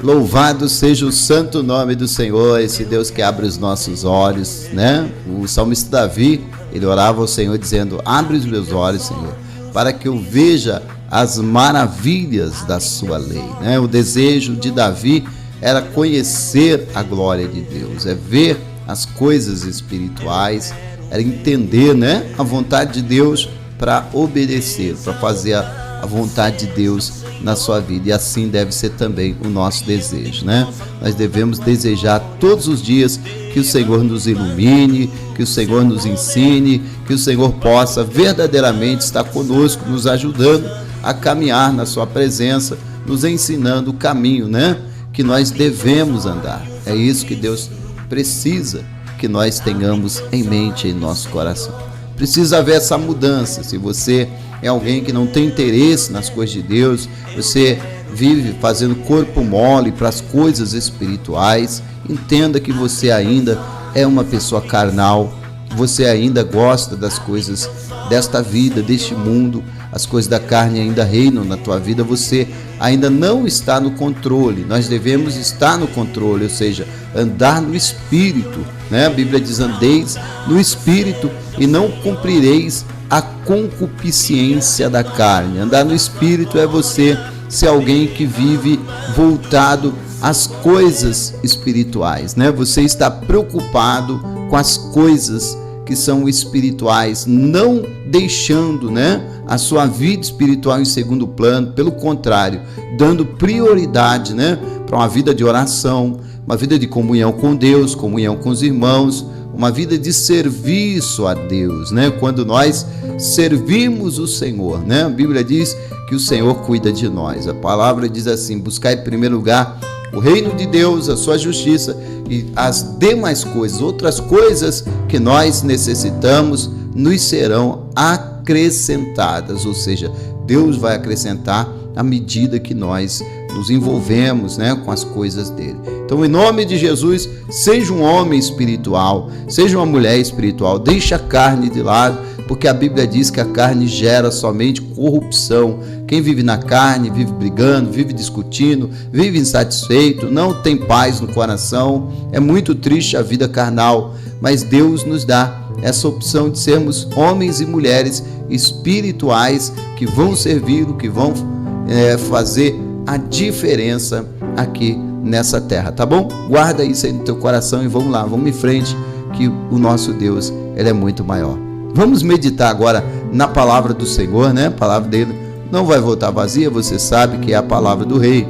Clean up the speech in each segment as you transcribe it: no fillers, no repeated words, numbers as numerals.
Louvado seja o santo nome do Senhor, esse Deus que abre os nossos olhos, né? O salmista Davi, ele orava ao Senhor dizendo: abre os meus olhos, Senhor, para que eu veja as maravilhas da sua lei, né? O desejo de Davi era conhecer a glória de Deus, é ver as coisas espirituais, era entender, né, a vontade de Deus para obedecer, para fazer a vontade de Deus na sua vida. E assim deve ser também o nosso desejo, né? Nós devemos desejar todos os dias que o Senhor nos ilumine, que o Senhor nos ensine, que o Senhor possa verdadeiramente estar conosco, nos ajudando a caminhar na sua presença, nos ensinando o caminho, né, que nós devemos andar. É isso que Deus precisa que nós tenhamos em mente, em nosso coração. Precisa haver essa mudança. Se você é alguém que não tem interesse nas coisas de Deus, você vive fazendo corpo mole para as coisas espirituais, entenda que você ainda é uma pessoa carnal, você ainda gosta das coisas desta vida, deste mundo, as coisas da carne ainda reinam na tua vida, você ainda não está no controle. Nós devemos estar no controle, ou seja, andar no Espírito, né? A Bíblia diz: andeis no Espírito e não cumprireis a concupiscência da carne. Andar no Espírito é você ser alguém que vive voltado às coisas espirituais, né? Você está preocupado com as coisas que são espirituais, não deixando, né, a sua vida espiritual em segundo plano, pelo contrário, dando prioridade, né, para uma vida de oração, uma vida de comunhão com Deus, comunhão com os irmãos, uma vida de serviço a Deus, né? Quando nós servimos o Senhor, né? A Bíblia diz que o Senhor cuida de nós. A palavra diz assim: buscar em primeiro lugar o reino de Deus, a sua justiça, e as demais coisas, outras coisas que nós necessitamos, nos serão acrescentadas. Ou seja, Deus vai acrescentar à medida que nós nos envolvemos, né, com as coisas dele. Então, em nome de Jesus, seja um homem espiritual, seja uma mulher espiritual, deixe a carne de lado, porque a Bíblia diz que a carne gera somente corrupção. Quem vive na carne vive brigando, vive discutindo, vive insatisfeito, não tem paz no coração. É muito triste a vida carnal, mas Deus nos dá essa opção de sermos homens e mulheres espirituais que vão servi-lo, que vão fazer a diferença aqui nessa terra, tá bom? Guarda isso aí no teu coração e vamos lá, vamos em frente, que o nosso Deus, ele é muito maior. Vamos meditar agora na palavra do Senhor, né? A palavra dele não vai voltar vazia, você sabe que é a palavra do rei.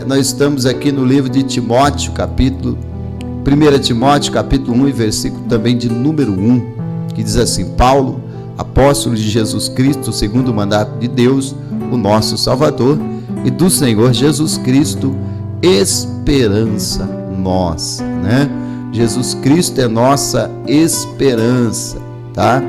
Nós estamos aqui no livro de Timóteo, 1 Timóteo, capítulo 1 e versículo também de número 1, que diz assim: Paulo, apóstolo de Jesus Cristo, segundo o mandato de Deus, o nosso Salvador, e do Senhor Jesus Cristo, esperança nossa, né? Jesus Cristo é nossa esperança, tá?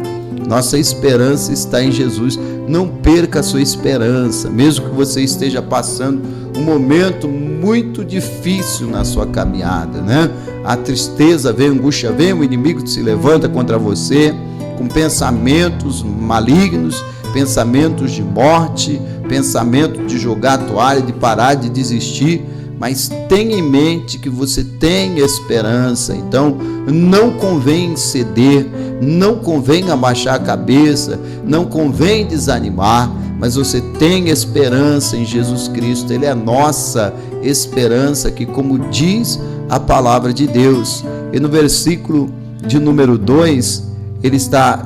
Nossa esperança está em Jesus. Não perca a sua esperança, mesmo que você esteja passando um momento muito difícil na sua caminhada, né? A tristeza vem, a angústia vem, o inimigo se levanta contra você com pensamentos malignos, pensamentos de morte, pensamento de jogar a toalha, de parar, de desistir. Mas tenha em mente que você tem esperança. Então não convém ceder, não convém abaixar a cabeça, não convém desanimar, mas você tem esperança em Jesus Cristo. Ele é a nossa esperança, que, como diz a palavra de Deus, e no versículo de número 2, ele está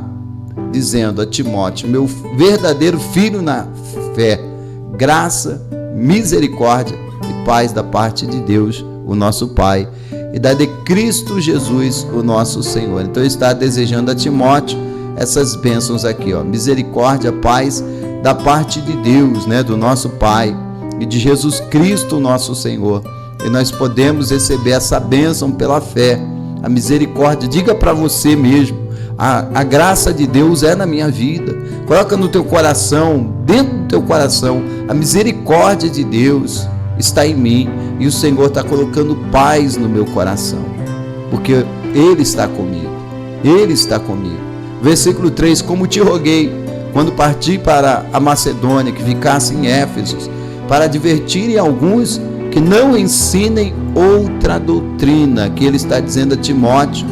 dizendo a Timóteo: meu verdadeiro filho na fé, graça, misericórdia e paz da parte de Deus, o nosso Pai, e da de Cristo Jesus, o nosso Senhor. Então ele está desejando a Timóteo essas bênçãos aqui, ó: misericórdia, paz da parte de Deus, né, do nosso Pai, e de Jesus Cristo, o nosso Senhor. E nós podemos receber essa bênção pela fé, a misericórdia. Diga para você mesmo: a graça de Deus é na minha vida. Coloca no teu coração, dentro do teu coração, a misericórdia de Deus está em mim, e o Senhor está colocando paz no meu coração, porque Ele está comigo, Ele está comigo. Versículo 3: como te roguei, quando parti para a Macedônia, que ficasse em Éfeso, para advertirem alguns que não ensinem outra doutrina, que ele está dizendo a Timóteo,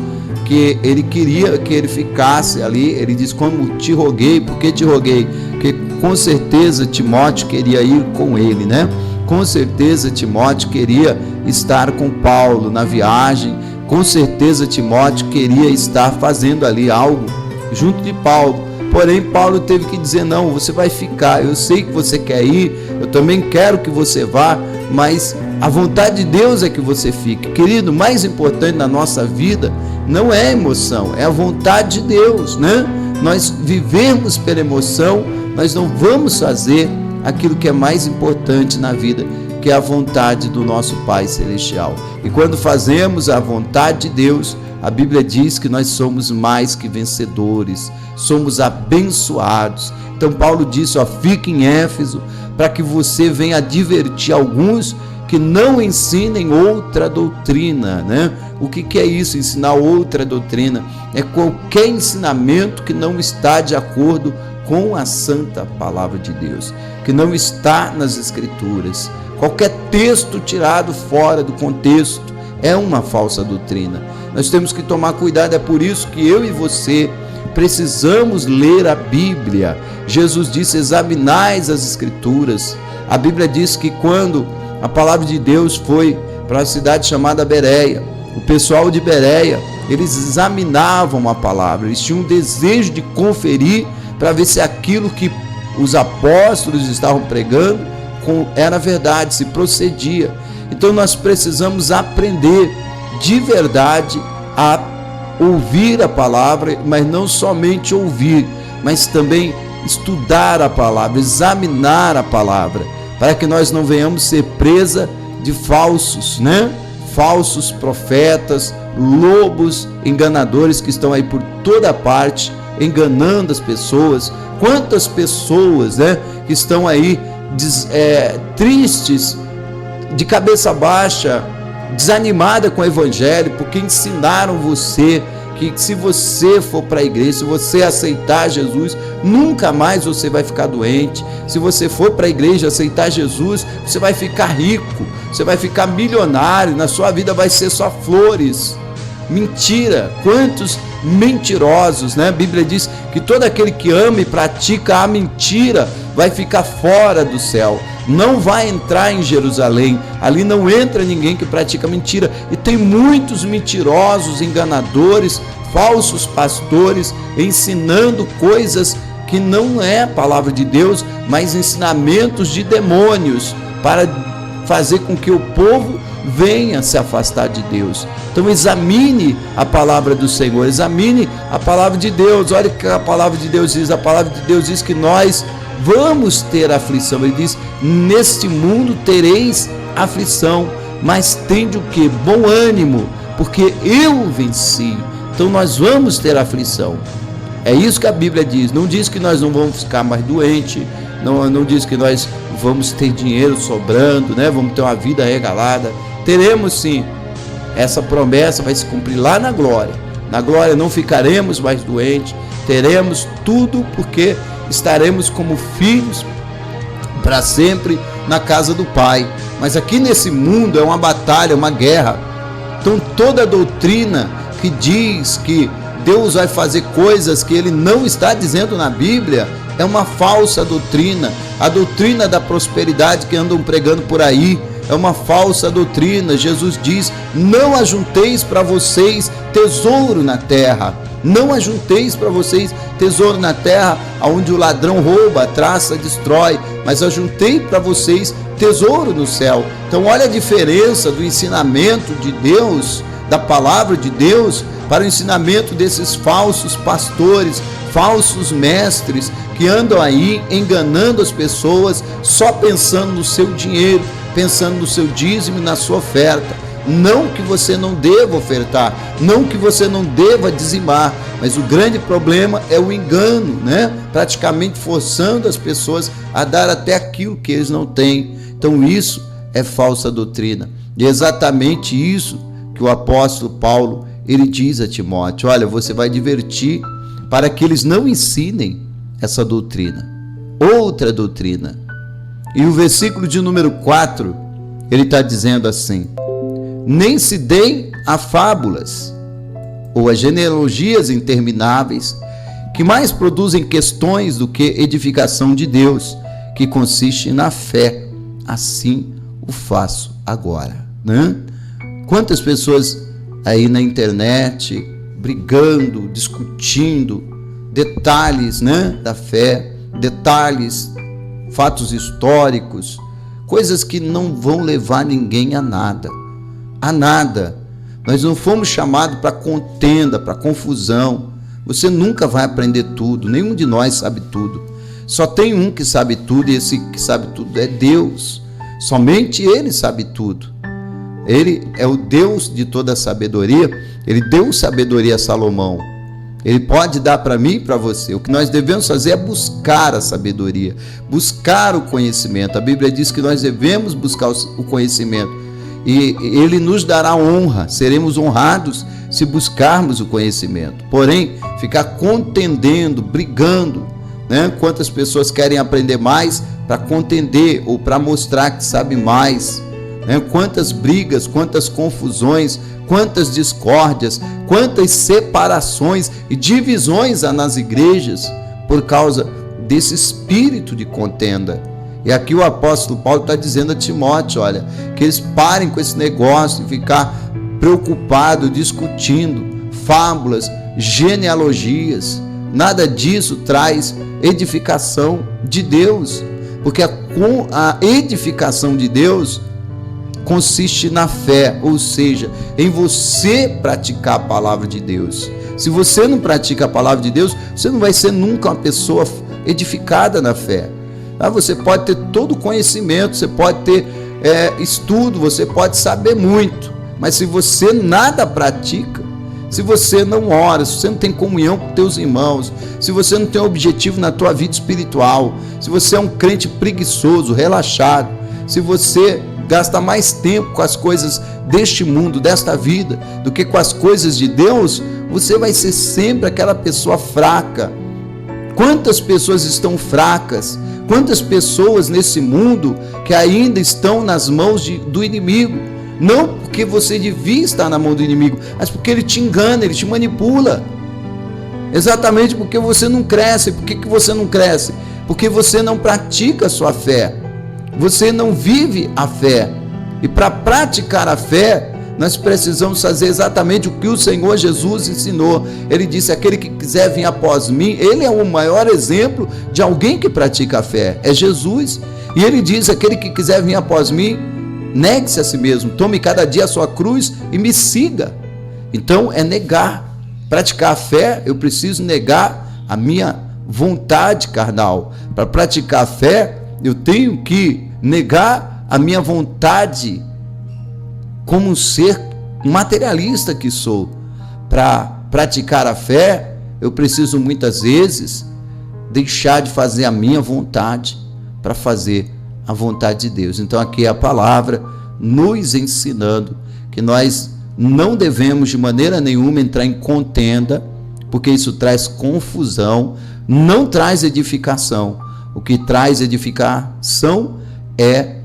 que ele queria que ele ficasse ali. Ele diz: como te roguei. Por que te roguei? Porque com certeza Timóteo queria ir com ele, né? Com certeza Timóteo queria estar com Paulo na viagem, com certeza Timóteo queria estar fazendo ali algo junto de Paulo. Porém, Paulo teve que dizer: não, você vai ficar, eu sei que você quer ir, eu também quero que você vá, mas a vontade de Deus é que você fique. Querido, o mais importante na nossa vida não é a emoção, é a vontade de Deus, né? Nós vivemos pela emoção, nós não vamos fazer aquilo que é mais importante na vida, que é a vontade do nosso Pai Celestial. E quando fazemos a vontade de Deus, a Bíblia diz que nós somos mais que vencedores, somos abençoados. Então Paulo disse: ó, fique em Éfeso, para que você venha advertir alguns que não ensinem outra doutrina, né? O que é isso? Ensinar outra doutrina é qualquer ensinamento que não está de acordo com a santa palavra de Deus, que não está nas Escrituras. Qualquer texto tirado fora do contexto é uma falsa doutrina. Nós temos que tomar cuidado. É por isso que eu e você precisamos ler a Bíblia. Jesus disse: examinais as Escrituras. A Bíblia diz que quando a palavra de Deus foi para a cidade chamada Bereia, o pessoal de Bereia, eles examinavam a palavra, eles tinham um desejo de conferir para ver se aquilo que os apóstolos estavam pregando era verdade, se procedia. Então nós precisamos aprender de verdade a ouvir a palavra, mas não somente ouvir, mas também estudar a palavra, examinar a palavra, para que nós não venhamos ser presa de falsos, né? Falsos profetas, lobos enganadores que estão aí por toda parte, enganando as pessoas. Quantas pessoas, né, que estão aí tristes, de cabeça baixa, desanimada com o evangelho, porque ensinaram você que se você for para a igreja, se você aceitar Jesus, nunca mais você vai ficar doente. Se você for para a igreja aceitar Jesus, você vai ficar rico, você vai ficar milionário, na sua vida vai ser só flores. Mentira! Quantos mentirosos, né? A Bíblia diz que todo aquele que ama e pratica a mentira vai ficar fora do céu, não vai entrar em Jerusalém. Ali não entra ninguém que pratica mentira. E tem muitos mentirosos, enganadores, falsos pastores, ensinando coisas que não é a palavra de Deus, mas ensinamentos de demônios, para fazer com que o povo venha se afastar de Deus. Então examine a palavra do Senhor, examine a palavra de Deus. Olha o que a palavra de Deus diz. A palavra de Deus diz que nós vamos ter aflição. Ele diz: neste mundo tereis aflição, mas tende o que? Bom ânimo, porque eu venci. Então nós vamos ter aflição. É isso que a Bíblia diz. Não diz que nós não vamos ficar mais doentes, não diz que nós vamos ter dinheiro sobrando, né? Vamos ter uma vida regalada. Teremos sim. Essa promessa vai se cumprir lá na glória. Na glória não ficaremos mais doentes, teremos tudo, porque estaremos como filhos para sempre na casa do Pai. Mas aqui nesse mundo é uma batalha, uma guerra. Então toda doutrina que diz que Deus vai fazer coisas que Ele não está dizendo na Bíblia é uma falsa doutrina. A doutrina da prosperidade que andam pregando por aí é uma falsa doutrina. Jesus diz: não ajunteis para vocês tesouro na terra. Não ajunteis para vocês tesouro na terra, onde o ladrão rouba, a traça destrói, mas ajuntei para vocês tesouro no céu. Então olha a diferença do ensinamento de Deus, da palavra de Deus, para o ensinamento desses falsos pastores, falsos mestres, que andam aí enganando as pessoas, só pensando no seu dinheiro, pensando no seu dízimo e na sua oferta. Não que você não deva ofertar, não que você não deva dizimar, mas o grande problema é o engano, né? Praticamente forçando as pessoas a dar até aquilo que eles não têm. Então isso é falsa doutrina. E é exatamente isso que o apóstolo Paulo, ele diz a Timóteo: olha, você vai advertir para que eles não ensinem essa doutrina, outra doutrina. E o versículo de número 4, ele está dizendo assim: nem se deem a fábulas ou a genealogias intermináveis, que mais produzem questões do que edificação de Deus, que consiste na fé. Assim o faço agora, né? Quantas pessoas aí na internet brigando, discutindo detalhes, né, da fé, detalhes, fatos históricos, coisas que não vão levar ninguém a nada. A nada. Nós não fomos chamados para contenda, para confusão. Você nunca vai aprender tudo, nenhum de nós sabe tudo. Só tem um que sabe tudo, e esse que sabe tudo é Deus. Somente Ele sabe tudo. Ele é o Deus de toda a sabedoria. Ele deu sabedoria a Salomão. Ele pode dar para mim e para você. O que nós devemos fazer é buscar a sabedoria, buscar o conhecimento. A Bíblia diz que nós devemos buscar o conhecimento. E Ele nos dará honra, seremos honrados se buscarmos o conhecimento. Porém, ficar contendendo, brigando, né? Quantas pessoas querem aprender mais para contender ou para mostrar que sabe mais, né? Quantas brigas, quantas confusões, quantas discórdias, quantas separações e divisões há nas igrejas por causa desse espírito de contenda. E aqui o apóstolo Paulo está dizendo a Timóteo, olha, que eles parem com esse negócio de ficar preocupado, discutindo fábulas, genealogias. Nada disso traz edificação de Deus, porque a edificação de Deus consiste na fé, ou seja, em você praticar a palavra de Deus. Se você não pratica a palavra de Deus, você não vai ser nunca uma pessoa edificada na fé. Você pode ter todo o conhecimento, você pode ter estudo, você pode saber muito, mas se você nada pratica, se você não ora, se você não tem comunhão com teus irmãos, se você não tem objetivo na tua vida espiritual, se você é um crente preguiçoso, relaxado, se você gasta mais tempo com as coisas deste mundo, desta vida, do que com as coisas de Deus, você vai ser sempre aquela pessoa fraca. Quantas pessoas estão fracas? Quantas pessoas nesse mundo que ainda estão nas mãos do inimigo? Não porque você devia estar na mão do inimigo, mas porque ele te engana, ele te manipula. Exatamente porque você não cresce. Por que você não cresce? Porque você não pratica a sua fé. Você não vive a fé. E para praticar a fé, nós precisamos fazer exatamente o que o Senhor Jesus ensinou. Ele disse: aquele que quiser vir após mim, ele é o maior exemplo de alguém que pratica a fé, é Jesus. E ele diz: aquele que quiser vir após mim, negue-se a si mesmo, tome cada dia a sua cruz e me siga. Então é negar. Praticar a fé, eu preciso negar a minha vontade carnal. Para praticar a fé, eu tenho que negar a minha vontade como um ser materialista que sou. Para praticar a fé, eu preciso muitas vezes deixar de fazer a minha vontade para fazer a vontade de Deus. Então aqui é a palavra nos ensinando que nós não devemos de maneira nenhuma entrar em contenda, porque isso traz confusão, não traz edificação. O que traz edificação é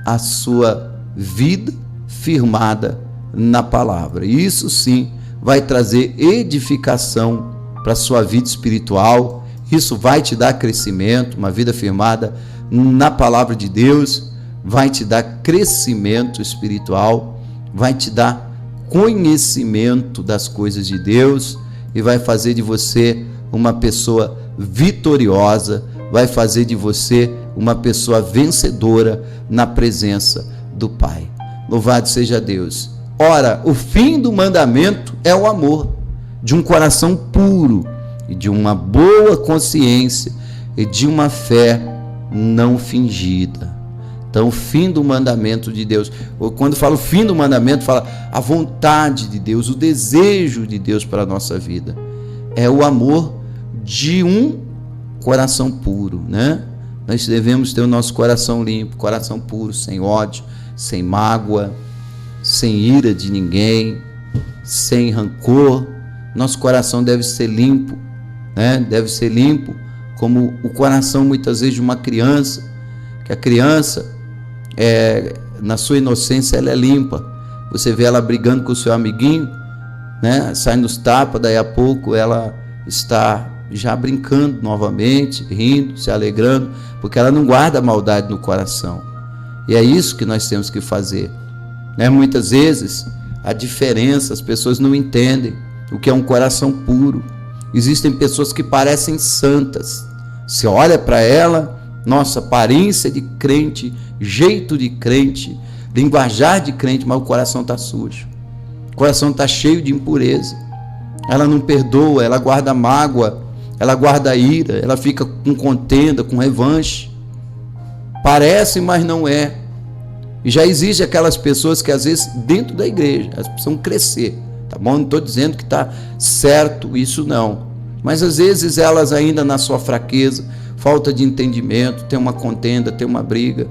a sua vida firmada na palavra. E isso sim vai trazer edificação para a sua vida espiritual. Isso vai te dar crescimento. Uma vida firmada na palavra de Deus vai te dar crescimento espiritual, vai te dar conhecimento das coisas de Deus e vai fazer de você uma pessoa vitoriosa, vai fazer de você uma pessoa vencedora na presença do Pai. Louvado seja Deus. Ora, o fim do mandamento é o amor, de um coração puro e de uma boa consciência e de uma fé não fingida. Então, o fim do mandamento de Deus, ou quando falo fim do mandamento, fala a vontade de Deus, o desejo de Deus para a nossa vida. É o amor de um coração puro, né? Nós devemos ter o nosso coração limpo, coração puro, sem ódio, sem mágoa, sem ira de ninguém, sem rancor. Nosso coração deve ser limpo, né? Deve ser limpo como o coração muitas vezes de uma criança, que a criança na sua inocência, ela é limpa. Você vê ela brigando com o seu amiguinho, né? Sai nos tapas, daí a pouco ela está já brincando novamente, rindo, se alegrando, porque ela não guarda maldade no coração. E é isso que nós temos que fazer, né? Muitas vezes a diferença, as pessoas não entendem o que é um coração puro. Existem pessoas que parecem santas. Você olha para ela, nossa, aparência de crente, jeito de crente, linguajar de crente, mas o coração está sujo. O coração está cheio de impureza. Ela não perdoa, ela guarda mágoa, ela guarda ira, ela fica com contenda, com revanche. Parece, mas não é. E já existe aquelas pessoas que às vezes dentro da igreja, elas precisam crescer, tá bom? Não estou dizendo que está certo isso não, mas às vezes elas ainda na sua fraqueza, falta de entendimento, tem uma contenda, tem uma briga,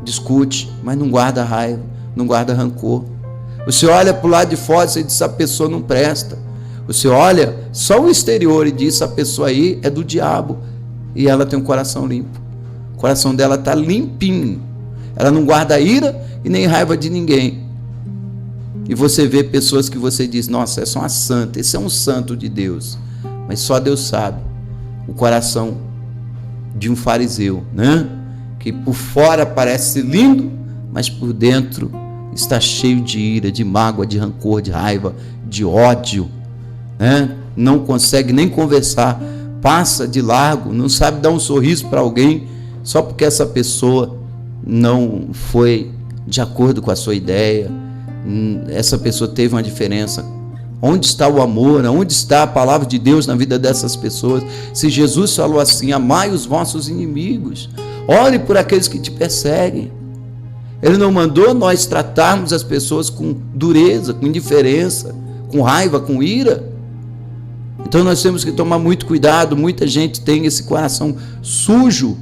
discute, mas não guarda raiva, não guarda rancor. Você olha para o lado de fora e diz, essa pessoa não presta. Você olha só o exterior e diz, essa pessoa aí é do diabo, e ela tem um coração limpo. O coração dela está limpinho. Ela não guarda ira e nem raiva de ninguém. E você vê pessoas que você diz, nossa, essa é uma santa, esse é um santo de Deus. Mas só Deus sabe o coração de um fariseu, né? Que por fora parece lindo, mas por dentro está cheio de ira, de mágoa, de rancor, de raiva, de ódio, né? Não consegue nem conversar, passa de largo, não sabe dar um sorriso para alguém, só porque essa pessoa não foi de acordo com a sua ideia. Essa pessoa teve uma diferença. Onde está o amor? Onde está a palavra de Deus na vida dessas pessoas? Se Jesus falou assim, amai os vossos inimigos, ore por aqueles que te perseguem. Ele não mandou nós tratarmos as pessoas com dureza, com indiferença, com raiva, com ira. Então nós temos que tomar muito cuidado. Muita gente tem esse coração sujo,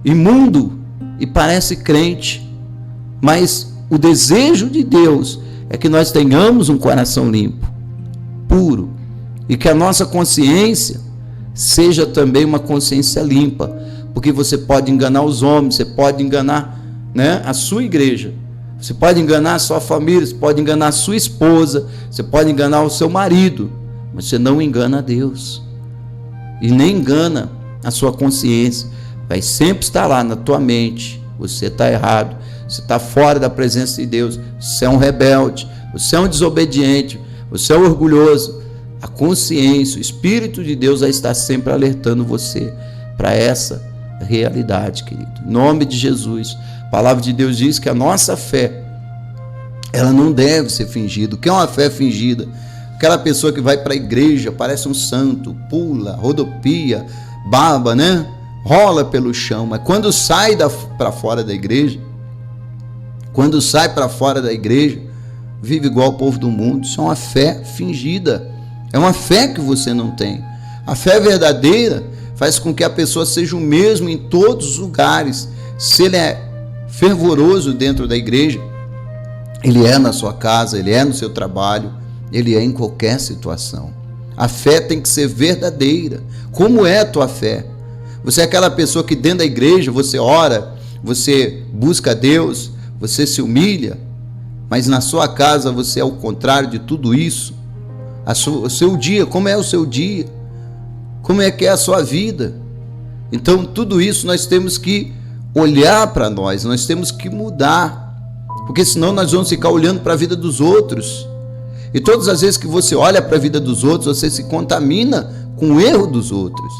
imundo, e parece crente, mas o desejo de Deus é que nós tenhamos um coração limpo, puro, e que a nossa consciência seja também uma consciência limpa, porque você pode enganar os homens, você pode enganar, né, a sua igreja, você pode enganar a sua família, você pode enganar a sua esposa, você pode enganar o seu marido, mas você não engana a Deus, e nem engana a sua consciência. Vai sempre estar lá na tua mente, você está errado, você está fora da presença de Deus, você é um rebelde, você é um desobediente, você é um orgulhoso. A consciência, o Espírito de Deus vai estar sempre alertando você para essa realidade, querido. Em nome de Jesus, a palavra de Deus diz que a nossa fé, ela não deve ser fingida. O que é uma fé fingida? Aquela pessoa que vai para a igreja, parece um santo, pula, rodopia, baba, né? Rola pelo chão, mas quando sai para fora da igreja, vive igual ao povo do mundo. Isso é uma fé fingida, é uma fé que você não tem. A fé verdadeira faz com que a pessoa seja o mesmo em todos os lugares. Se ele é fervoroso dentro da igreja, ele é na sua casa, ele é no seu trabalho, ele é em qualquer situação. A fé tem que ser verdadeira. Como é a tua fé? Você é aquela pessoa que dentro da igreja você ora, você busca a Deus, você se humilha, mas na sua casa você é o contrário de tudo isso. O seu dia, como é o seu dia? Como é que é a sua vida? Então tudo isso nós temos que olhar para nós temos que mudar, porque senão nós vamos ficar olhando para a vida dos outros. E todas as vezes que você olha para a vida dos outros, você se contamina com o erro dos outros.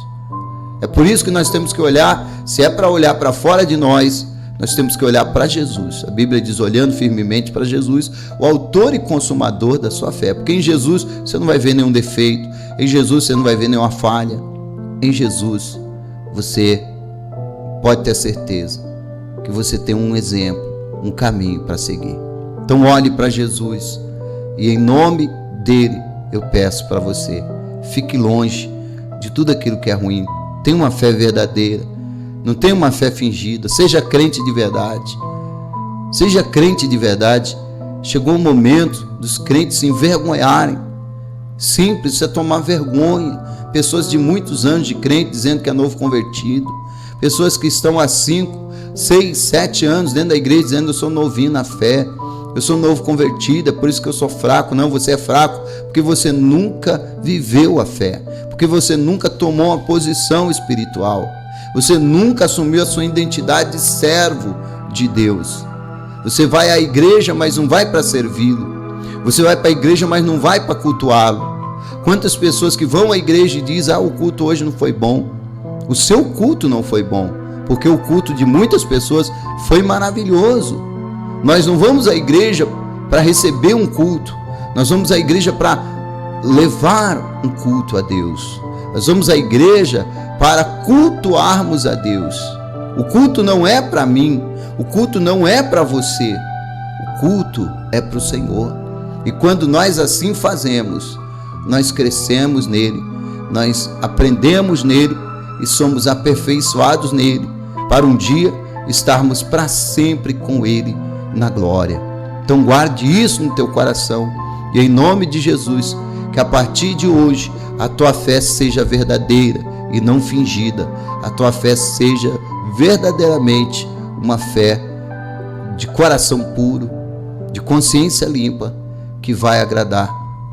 É por isso que nós temos que olhar, se é para olhar para fora de nós temos que olhar para Jesus. A Bíblia diz, olhando firmemente para Jesus, o autor e consumador da sua fé. Porque em Jesus você não vai ver nenhum defeito, em Jesus você não vai ver nenhuma falha. Em Jesus você pode ter certeza que você tem um exemplo, um caminho para seguir. Então olhe para Jesus e em nome dele eu peço para você, fique longe de tudo aquilo que é ruim. Tenha uma fé verdadeira, não tenha uma fé fingida, seja crente de verdade. Seja crente de verdade. Chegou o momento dos crentes se envergonharem. Simples, isso é tomar vergonha. Pessoas de muitos anos de crente dizendo que é novo convertido. Pessoas que estão há 5, 6, 7 anos dentro da igreja dizendo: eu sou novinho na fé, eu sou novo convertido, é por isso que eu sou fraco. Não, você é fraco porque você nunca viveu a fé, porque você nunca tomou uma posição espiritual, você nunca assumiu a sua identidade de servo de Deus. Você vai à igreja, mas não vai para servi-lo. Você vai para a igreja, mas não vai para cultuá-lo. Quantas pessoas que vão à igreja e dizem: o culto hoje não foi bom. O seu culto não foi bom, porque o culto de muitas pessoas foi maravilhoso. Nós não vamos à igreja para receber um culto, nós vamos à igreja para levar um culto a Deus. Nós vamos à igreja para cultuarmos a Deus. O culto não é para mim, o culto não é para você, o culto é para o Senhor. E quando nós assim fazemos, nós crescemos nele, nós aprendemos nele e somos aperfeiçoados nele, para um dia estarmos para sempre com ele na glória. Então guarde isso no teu coração, e em nome de Jesus, que a partir de hoje a tua fé seja verdadeira e não fingida, a tua fé seja verdadeiramente uma fé de coração puro, de consciência limpa, que vai agradar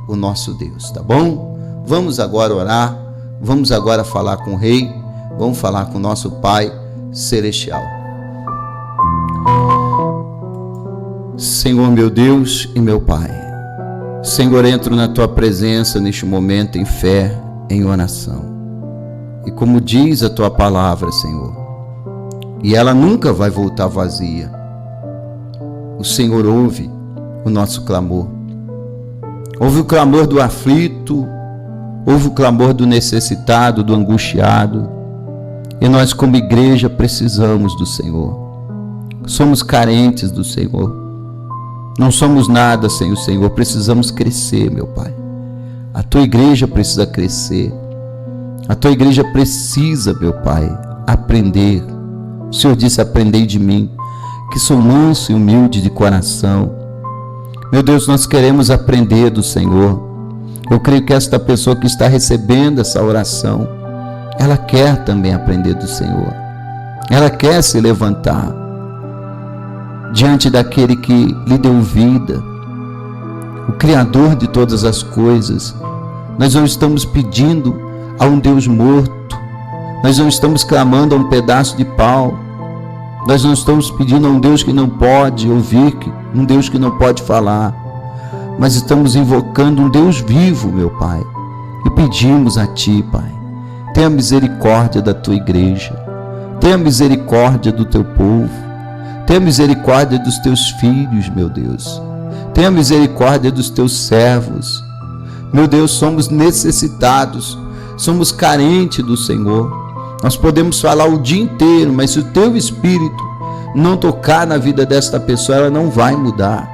o nosso Deus, tá bom? Vamos agora orar, vamos agora falar com o Rei, vamos falar com o nosso Pai Celestial. Senhor, meu Deus e meu Pai, Senhor, entro na tua presença neste momento em fé, em oração, e como diz a tua palavra, Senhor, e ela nunca vai voltar vazia, o Senhor ouve o nosso clamor, ouve o clamor do aflito, ouve o clamor do necessitado, do angustiado, e nós como igreja precisamos do Senhor, somos carentes do Senhor, não somos nada sem o Senhor, precisamos crescer, meu Pai. A tua igreja precisa crescer, a tua igreja precisa, meu Pai, aprender. O Senhor disse: aprendei de mim, que sou manso e humilde de coração. Meu Deus, nós queremos aprender do Senhor. Eu creio que esta pessoa que está recebendo essa oração, ela quer também aprender do Senhor, ela quer se levantar diante daquele que lhe deu vida, o Criador de todas as coisas. Nós não estamos pedindo a um Deus morto, nós não estamos clamando a um pedaço de pau, nós não estamos pedindo a um Deus que não pode ouvir, um Deus que não pode falar, mas estamos invocando um Deus vivo, meu Pai, e pedimos a Ti, Pai, tenha misericórdia da Tua igreja, tenha misericórdia do Teu povo, tenha misericórdia dos teus filhos, meu Deus. Tenha misericórdia dos teus servos. Meu Deus, somos necessitados, somos carentes do Senhor. Nós podemos falar o dia inteiro, mas se o teu Espírito não tocar na vida desta pessoa, ela não vai mudar.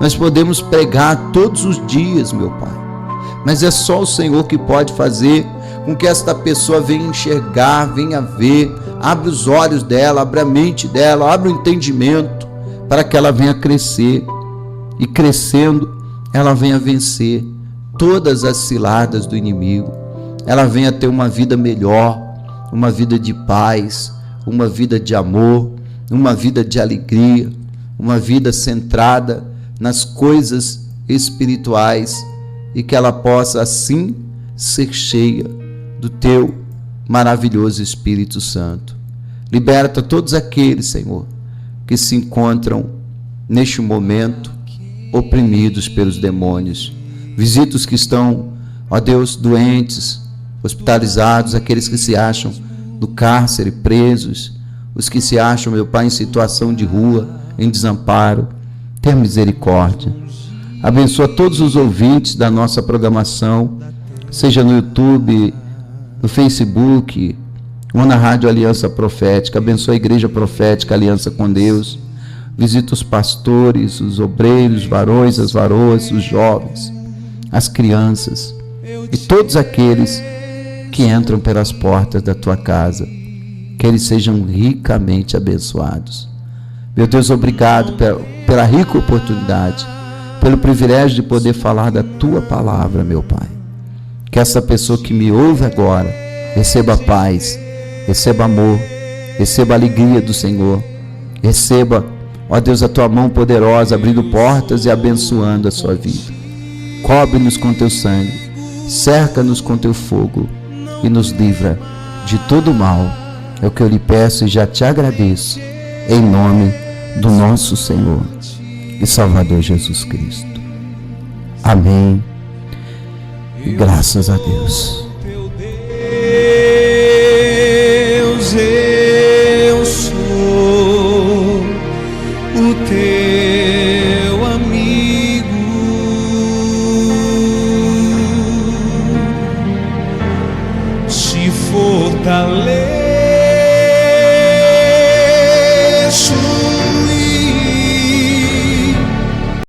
Nós podemos pregar todos os dias, meu Pai, mas é só o Senhor que pode fazer com que esta pessoa venha enxergar, venha ver, abre os olhos dela, abre a mente dela, abre o entendimento, para que ela venha crescer, e crescendo, ela venha vencer todas as ciladas do inimigo, ela venha ter uma vida melhor, uma vida de paz, uma vida de amor, uma vida de alegria, uma vida centrada nas coisas espirituais, e que ela possa assim ser cheia do teu maravilhoso Espírito Santo. Liberta todos aqueles, Senhor, que se encontram neste momento oprimidos pelos demônios. Visita os que estão, ó Deus, doentes, hospitalizados, aqueles que se acham no cárcere, presos, os que se acham, meu Pai, em situação de rua, em desamparo. Tenha misericórdia. Abençoa todos os ouvintes da nossa programação, seja no YouTube, no Facebook, ou na Rádio Aliança Profética. Abençoa a Igreja Profética Aliança com Deus. Visita os pastores, os obreiros, os varões, as varoas, os jovens, as crianças e todos aqueles que entram pelas portas da tua casa. Que eles sejam ricamente abençoados. Meu Deus, obrigado pela rica oportunidade, pelo privilégio de poder falar da tua palavra, meu Pai. Que essa pessoa que me ouve agora receba paz, receba amor, receba a alegria do Senhor, Receba, ó Deus, a tua mão poderosa, abrindo portas e abençoando a sua vida. Cobre-nos com teu sangue, cerca-nos com teu fogo e nos livra de todo mal. É o que eu lhe peço e já te agradeço, em nome do nosso Senhor e Salvador Jesus Cristo. Amém. E graças a Deus. Eu sou o teu amigo, te fortaleço.